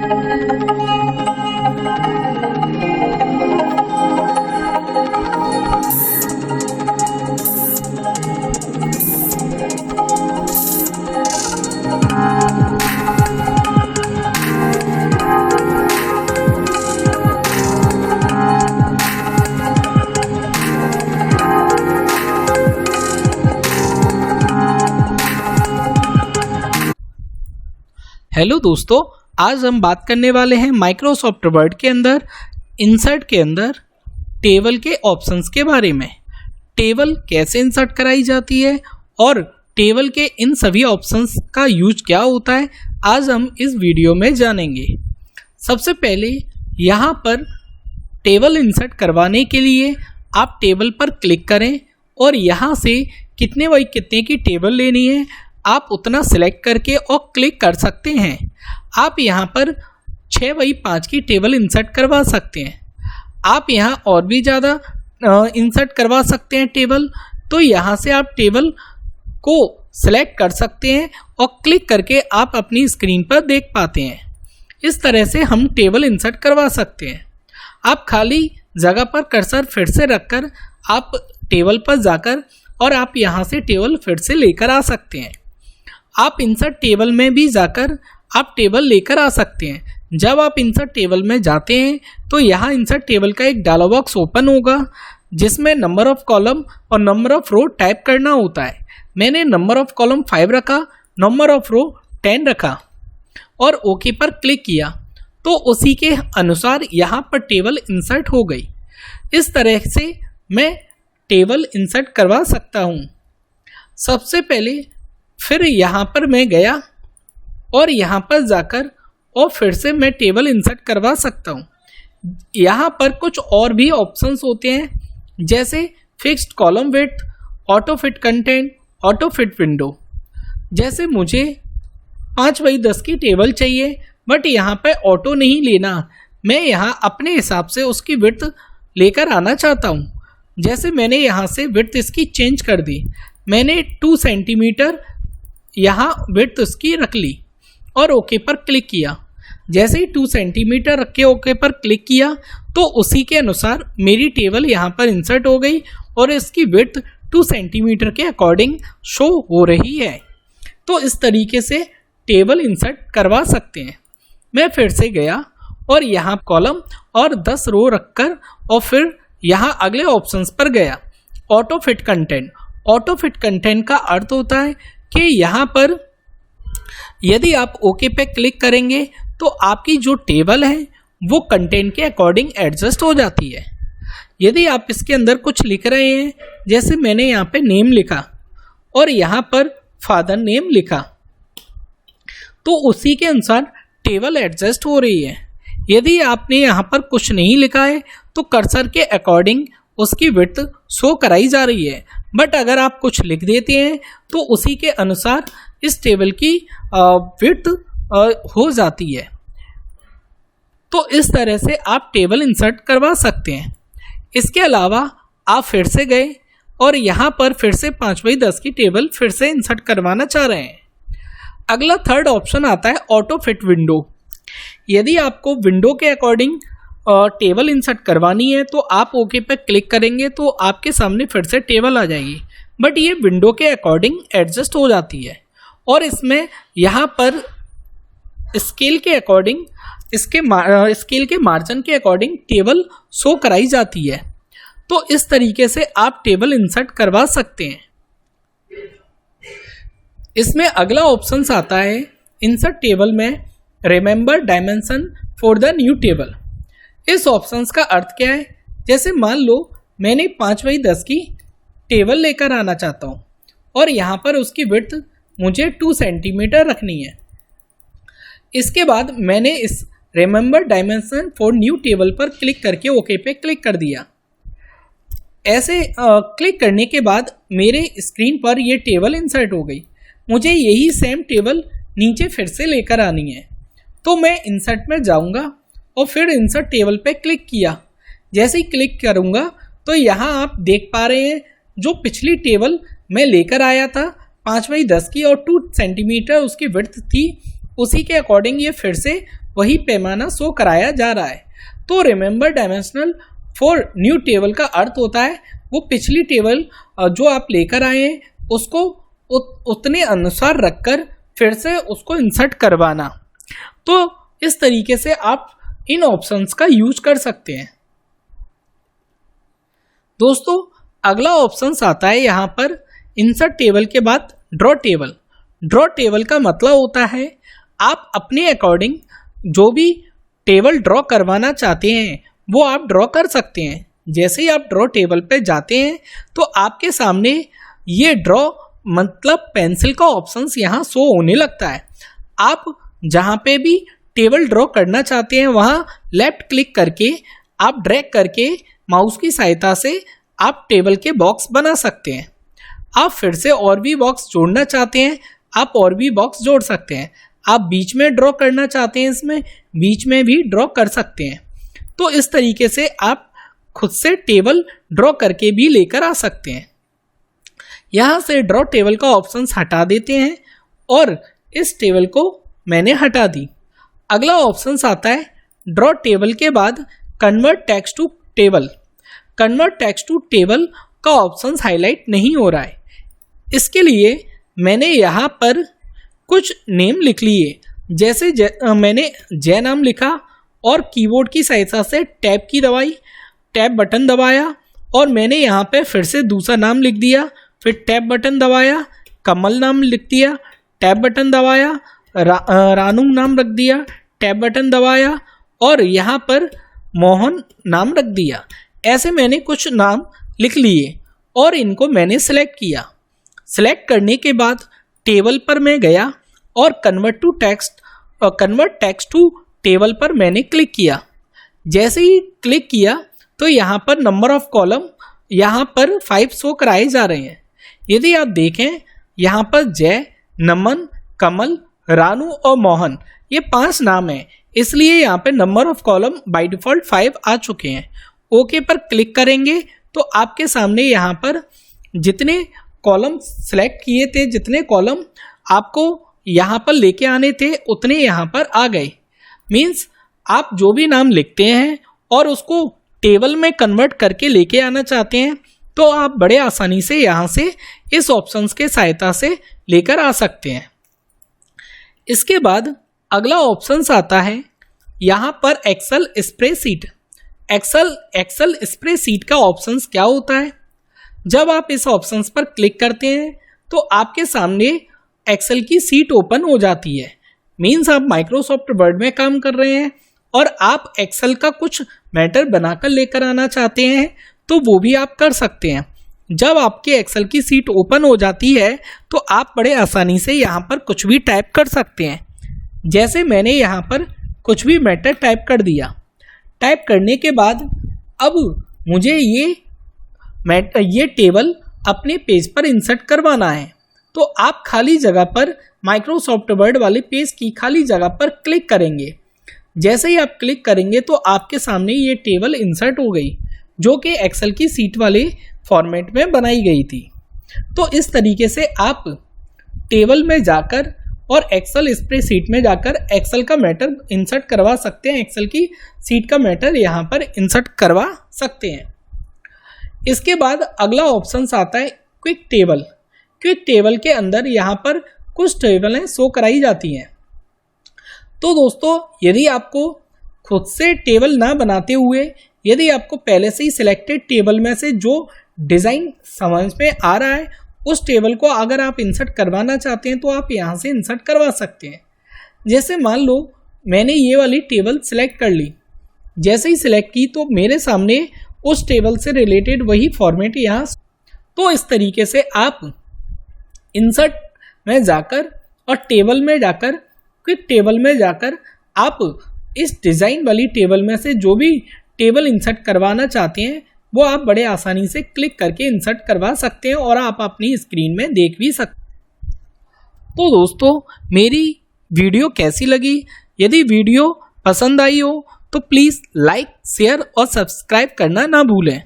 Hello दोस्तों, आज हम बात करने वाले हैं माइक्रोसॉफ्ट वर्ड के अंदर इंसर्ट के अंदर टेबल के ऑप्शंस के बारे में। टेबल कैसे इंसर्ट कराई जाती है और टेबल के इन सभी ऑप्शंस का यूज क्या होता है, आज हम इस वीडियो में जानेंगे। सबसे पहले यहाँ पर टेबल इंसर्ट करवाने के लिए आप टेबल पर क्लिक करें और यहाँ से कितने बाई कितने की टेबल लेनी है आप उतना सिलेक्ट करके और क्लिक कर सकते हैं। आप यहाँ पर 6x5 की टेबल इंसर्ट करवा सकते हैं। आप यहाँ और भी ज़्यादा इंसर्ट करवा सकते हैं टेबल, तो यहाँ से आप टेबल को सिलेक्ट कर सकते हैं और क्लिक करके आप अपनी स्क्रीन पर देख पाते हैं। इस तरह से हम टेबल इंसर्ट करवा सकते हैं। आप खाली जगह पर कर्सर फिर से रखकर आप टेबल पर जाकर और आप यहाँ से टेबल फिर से लेकर आ सकते हैं। आप इंसर्ट टेबल में भी जाकर आप टेबल लेकर आ सकते हैं। जब आप इंसर्ट टेबल में जाते हैं तो यहाँ इंसर्ट टेबल का एक डायलॉग बॉक्स ओपन होगा जिसमें नंबर ऑफ कॉलम और नंबर ऑफ रो टाइप करना होता है। मैंने नंबर ऑफ कॉलम 5 रखा, नंबर ऑफ रो 10 रखा और ओके पर क्लिक किया तो उसी के अनुसार यहाँ पर टेबल इंसर्ट हो गई। इस तरह से मैं टेबल इंसर्ट करवा सकता हूँ। सबसे पहले फिर यहाँ पर मैं गया और यहाँ पर जाकर और फिर से मैं टेबल इंसर्ट करवा सकता हूँ। यहाँ पर कुछ और भी ऑप्शंस होते हैं जैसे fixed column width, auto fit content, auto fit window. जैसे मुझे 5x10 की टेबल चाहिए बट यहाँ पर ऑटो नहीं लेना, मैं यहाँ अपने हिसाब से उसकी विड्थ लेकर आना चाहता हूँ। जैसे मैंने यहाँ से विड्थ इसकी चेंज कर दी, मैंने 2 सेंटीमीटर यहाँ विड्थ उसकी रख ली और ओके पर क्लिक किया। जैसे ही 2 सेंटीमीटर रख के ओके पर क्लिक किया तो उसी के अनुसार मेरी टेबल यहाँ पर इंसर्ट हो गई और इसकी विड्थ 2 सेंटीमीटर के अकॉर्डिंग शो हो रही है। तो इस तरीके से टेबल इंसर्ट करवा सकते हैं। मैं फिर से गया और यहाँ कॉलम और 10 रो रखकर और फिर यहाँ अगले ऑप्शंस पर गया, auto fit content. Auto fit content का अर्थ होता है कि यहाँ पर यदि आप ओके पे क्लिक करेंगे तो आपकी जो टेबल है वो कंटेंट के अकॉर्डिंग एडजस्ट हो जाती है। यदि आप इसके अंदर कुछ लिख रहे हैं, जैसे मैंने यहाँ पे नेम लिखा और यहाँ पर फादर नेम लिखा, तो उसी के अनुसार टेबल एडजस्ट हो रही है। यदि आपने यहाँ पर कुछ नहीं लिखा है तो कर्सर के अकॉर्डिंग उसकी विड्थ शो कराई जा रही है, बट अगर आप कुछ लिख देते हैं तो उसी के अनुसार इस टेबल की विड्थ हो जाती है। तो इस तरह से आप टेबल इंसर्ट करवा सकते हैं। इसके अलावा आप फिर से गए और यहाँ पर फिर से 5x10 की टेबल फिर से इंसर्ट करवाना चाह रहे हैं। अगला थर्ड ऑप्शन आता है ऑटो फिट विंडो। यदि आपको विंडो के अकॉर्डिंग टेबल इंसर्ट करवानी है तो आप ओके पर क्लिक करेंगे तो आपके सामने फिर से टेबल आ जाएगी, बट ये विंडो के अकॉर्डिंग एडजस्ट हो जाती है और इसमें यहाँ पर स्केल के अकॉर्डिंग स्केल के मार्जिन के अकॉर्डिंग टेबल शो कराई जाती है। तो इस तरीके से आप टेबल इंसर्ट करवा सकते हैं। इसमें अगला ऑप्शन आता है इंसर्ट टेबल में remember dimension for the new table. इस ऑप्शंस का अर्थ क्या है, जैसे मान लो मैंने 5x10 की टेबल लेकर आना चाहता हूँ और यहाँ पर उसकी विड्थ मुझे 2 सेंटीमीटर रखनी है। इसके बाद मैंने इस remember dimension for new table पर क्लिक करके ओके पे क्लिक कर दिया। ऐसे क्लिक करने के बाद मेरे स्क्रीन पर ये टेबल इंसर्ट हो गई। मुझे यही सेम टेबल नीचे फिर से लेकर आनी है, तो मैं इंसर्ट में जाऊँगा और फिर इंसर्ट टेबल पे क्लिक किया। जैसे ही क्लिक करूँगा तो यहाँ आप देख पा रहे हैं जो पिछली टेबल मैं लेकर आया था 5x10 की और 2 सेंटीमीटर उसकी विड्थ थी, उसी के अकॉर्डिंग ये फिर से वही पैमाना शो कराया जा रहा है। तो remember dimensional for new table का अर्थ होता है वो पिछली टेबल जो आप लेकर आए हैं उसको उतने अनुसार रखकर फिर से उसको इंसर्ट करवाना। तो इस तरीके से आप इन ऑप्शंस का यूज कर सकते हैं। दोस्तों अगला ऑप्शंस आता है यहाँ पर इंसर्ट टेबल के बाद ड्रॉ टेबल। ड्रॉ टेबल का मतलब होता है आप अपने अकॉर्डिंग जो भी टेबल ड्रॉ करवाना चाहते हैं वो आप ड्रॉ कर सकते हैं। जैसे ही आप ड्रॉ टेबल पे जाते हैं तो आपके सामने ये ड्रॉ मतलब पेंसिल का ऑप्शंस यहाँ शो होने लगता है। आप जहाँ पे भी टेबल ड्रॉ करना चाहते हैं वहाँ लेफ्ट क्लिक करके आप ड्रैग करके माउस की सहायता से आप टेबल के बॉक्स बना सकते हैं। आप फिर से और भी बॉक्स जोड़ना चाहते हैं आप और भी बॉक्स जोड़ सकते हैं। आप बीच में ड्रॉ करना चाहते हैं इसमें बीच में भी ड्रॉ कर सकते हैं। तो इस तरीके से आप खुद से टेबल ड्रॉ करके भी लेकर आ सकते हैं। यहाँ से ड्रॉ टेबल का ऑप्शंस हटा देते हैं और इस टेबल को मैंने हटा दी। अगला ऑप्शंस आता है ड्रॉ टेबल के बाद convert text to table. Convert text to table का ऑप्शंस हाईलाइट नहीं हो रहा है। इसके लिए मैंने यहाँ पर कुछ नेम लिख लिए। जैसे मैंने जय नाम लिखा और कीबोर्ड की सहायता से टैब की दबाई, टैब बटन दबाया और मैंने यहाँ पे फिर से दूसरा नाम लिख दिया, फिर टैब बटन दबाया, कमल नाम लिख दिया, टैब बटन दबाया, रानू नाम रख दिया, टैब बटन दबाया और यहाँ पर मोहन नाम रख दिया। ऐसे मैंने कुछ नाम लिख लिए और इनको मैंने सेलेक्ट किया। सेलेक्ट करने के बाद टेबल पर मैं गया और कन्वर्ट टेक्स्ट टू टेबल पर मैंने क्लिक किया। जैसे ही क्लिक किया तो यहाँ पर नंबर ऑफ कॉलम यहाँ पर 5 शो कराए जा रहे हैं। यदि आप देखें यहाँ पर जय, नमन, कमल, रानू और मोहन ये 5 नाम हैं, इसलिए यहाँ पे number of column by default 5 आ चुके हैं। ओके पर क्लिक करेंगे तो आपके सामने यहाँ पर जितने कॉलम सेलेक्ट किए थे, जितने कॉलम आपको यहाँ पर लेके आने थे उतने यहाँ पर आ गए। मीन्स आप जो भी नाम लिखते हैं और उसको टेबल में कन्वर्ट करके लेके आना चाहते हैं तो आप बड़े आसानी से यहाँ से इस ऑप्शंस के सहायता से लेकर आ सकते हैं। इसके बाद अगला ऑप्शंस आता है यहाँ पर एक्सेल स्प्रेडशीट। एक्सेल स्प्रेडशीट का ऑप्शंस क्या होता है? जब आप इस ऑप्शंस पर क्लिक करते हैं तो आपके सामने एक्सेल की सीट ओपन हो जाती है। मीन्स आप माइक्रोसॉफ्ट वर्ड में काम कर रहे हैं और आप एक्सेल का कुछ मैटर बनाकर लेकर आना चाहते हैं तो वो भी आप कर सकते हैं। जब आपके एक्सेल की सीट ओपन हो जाती है तो आप बड़े आसानी से यहाँ पर कुछ भी टाइप कर सकते हैं। जैसे मैंने यहाँ पर कुछ भी मैटर टाइप कर दिया। टाइप करने के बाद अब मुझे ये टेबल अपने पेज पर इंसर्ट करवाना है। तो आप खाली जगह पर माइक्रोसॉफ्ट वर्ड वाले पेज की खाली जगह पर क्लिक करेंगे। जैसे ही आप क्लिक करेंगे तो आपके सामने ये टेबल इंसर्ट हो गई जो कि एक्सेल की सीट वाले फॉर्मेट में बनाई गई थी। तो इस तरीके से आप टेबल में जाकर और एक्सेल स्प्रेडशीट में जाकर एक्सेल का मैटर इंसर्ट करवा सकते हैं। एक्सेल की सीट का मैटर यहाँ पर इंसर्ट करवा सकते हैं। इसके बाद अगला ऑप्शन आता है क्विक टेबल। क्विक टेबल के अंदर यहाँ पर कुछ टेबलें शो कराई जाती हैं। तो दोस्तों यदि आपको खुद से टेबल ना बनाते हुए यदि आपको पहले से ही सिलेक्टेड टेबल में से जो डिज़ाइन समझ में आ रहा है उस टेबल को अगर आप इंसर्ट करवाना चाहते हैं तो आप यहाँ से इंसर्ट करवा सकते हैं। जैसे मान लो मैंने ये वाली टेबल सिलेक्ट कर ली। जैसे ही सिलेक्ट की तो मेरे सामने उस टेबल से रिलेटेड वही फॉर्मेट यहाँ। तो इस तरीके से आप इंसर्ट में जाकर और टेबल में जाकर क्विक टेबल में जाकर आप इस डिज़ाइन वाली टेबल में से जो भी टेबल इंसर्ट करवाना चाहते हैं वो आप बड़े आसानी से क्लिक करके इंसर्ट करवा सकते हैं और आप अपनी स्क्रीन में देख भी सकते हैं। तो दोस्तों मेरी वीडियो कैसी लगी? यदि वीडियो पसंद आई हो तो प्लीज़ लाइक, शेयर और सब्सक्राइब करना ना भूलें।